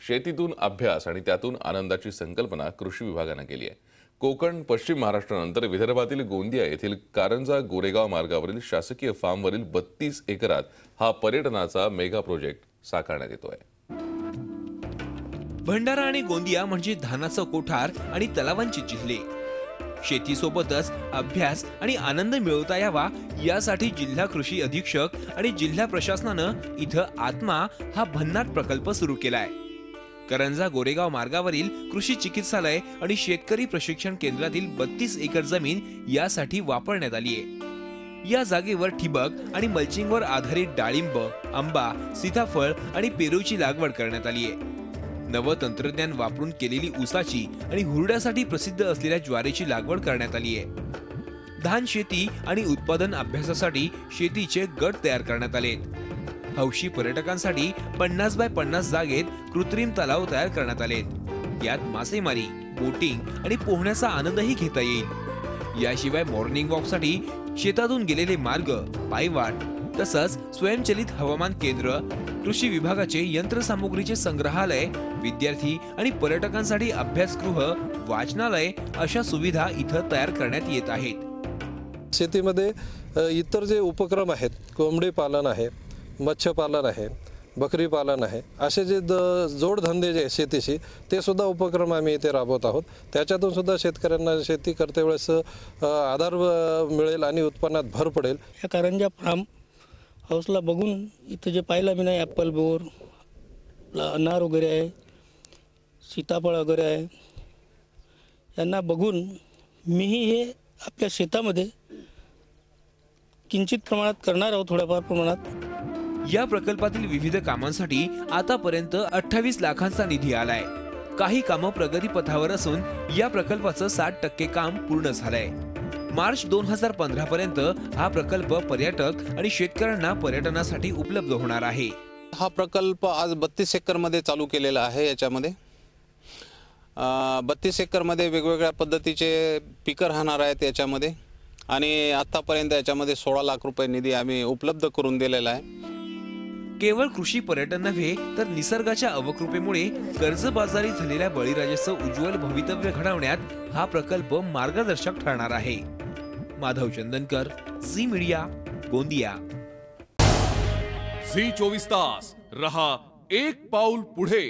शेतीतून अभ्यास आणि त्यातून आनंदाची संकल्पना कृषी विभागाने केली आहे। कोकण पश्चिम महाराष्ट्रानंतर विदर्भातील गोंदिया येथील कारंजा गोरेगाव मार्गावरील शासकीय फार्मवरील 32 एकरात हा पर्यटनाचा मेगा प्रोजेक्ट साकारण्यात येतोय। भंडारा आणि गोंदिया म्हणजे धानाचं कोठार आणि तलावांची जिल्हे। शेतीसोबतच अभ्यास आणि आनंद मिळवता यावा यासाठी जिल्हा कृषी अधीक्षक आणि जिल्हा प्रशासनानं इथं आत्मा हा भन्नाट प्रकल्प सुरू केलाय। करंजा गोरेगाव मार्गावरील कृषी चिकित्सालय आणि शेतकरी प्रशिक्षण केंद्रातील 32 एकर जमीन यासाठी वापरण्यात आली आहे। या जागेवर ठिबक आणि मल्चिंगवर आधारित डाळिंब, आंबा, सीताफळ आणि पेरूची लागवड करण्यात आली आहे। नव तंत्रज्ञान वापरून केलेली ऊसाची आणि हुरड्यासाठी प्रसिद्ध असलेल्या ज्वारीची लागवड करण्यात आली आहे। धान शेती आणि उत्पादन अभ्यासासाठी शेतीचे गट तयार करण्यात आलेत। हौशी पर्यटकांसाठी 50 बाय 50 जागेत कृत्रिम तलाव तयार करण्यात आलेत। यात मासेमारी, बोटिंग आणि पोहण्याचा आनंदही घेता येईल। याशिवाय मॉर्निंग वॉकसाठी शेतातून गेलेले मार्ग, पायवाट तसंच स्वयंचलित हवामान केंद्र, कृषी विभागाचे यंत्रसामुग्रीचे संग्रहालय, विद्यार्थी आणि पर्यटकांसाठी अभ्यासगृह, वाचनालय अशा सुविधा इथं तयार करण्यात येत आहेत। शेतीमध्ये इतर जे उपक्रम आहेत, कोंबडी पालन आहे, मत्स्यपालन आहे, बकरी पालन आहे, असे जे जोडधंदे जे शेतीशी ते सुद्धा उपक्रम आम्ही इथे राबवत आहोत। त्याच्यातून सुद्धा शेतकऱ्यांना शेती करते वेळेस आधार मिळेल आणि उत्पन्नात भर पडेल। या कारंजा फार्म हाऊसला बघून इथं जे पाहिलं मी नाही, ॲपल बोर, अनार वगैरे आहे, सीताफळ वगैरे आहे, यांना बघून मीही हे आपल्या शेतामध्ये किंचित प्रमाणात करणार आहोत, थोड्याफार प्रमाणात। या प्रकल्पातील विविध कामांसाठी आतापर्यंत 28 लाखांचा निधी आलाय। काही कामं प्रगतीपथावर असून या प्रकल्पाचं 60% काम पूर्ण झालंय। मार्च 2015 पर्यंत हा प्रकल्प पर्यटक आणि शेतकऱ्यांना पर्यटनासाठी उपलब्ध होणार आहे। हा प्रकल्प आज 32 एकर मध्ये चालू केलेला आहे। याच्यामध्ये 32 एकर मध्ये वेगवेगळ्या पद्धतीचे पिकं राहणार आहेत याच्यामध्ये, आणि आतापर्यंत याच्यामध्ये 16 लाख रुपये निधी आम्ही उपलब्ध करून दिलेला आहे। केवळ कृषी पर्यटन नव्हे तर निसर्गाच्या अवकृपेमुळे कर्जबाजारी झालेल्या बळीराजाचं उज्ज्वल भवितव्य घडवण्यात हा प्रकल्प मार्गदर्शक ठरणार आहे। Madhav Chandankar, Zee media, Gondia. Zee 24 तास रहा एक पाऊल पुढे।